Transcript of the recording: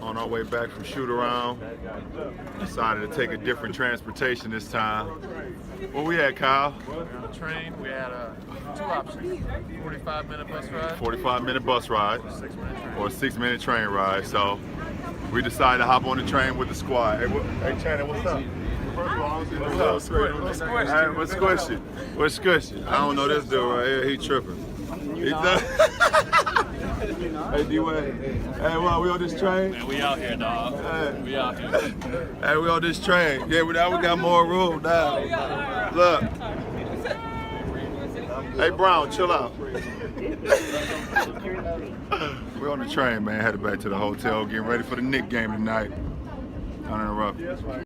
On our way back from shoot around, decided to take a different transportation this time. Where we at, Kyle? On the train, we had two options: 45-minute bus ride, 45-minute bus ride, 6-minute train. or a 6-minute train ride. So we decided to hop on the train with the squad. Hey Channing, what's up? What's up? Hey, what's squishy? What's squishy? I don't know this dude right here. He tripping. Hey, D-Wade. Hey, what, we on this train? Man, we out here, dog. Hey. We out here. Hey, we on this train. Yeah, now we got more room now. Look. Hey, Brown, chill out. We're on the train, man. Headed back to the hotel, getting ready for the Knicks game tonight. Uninterrupted.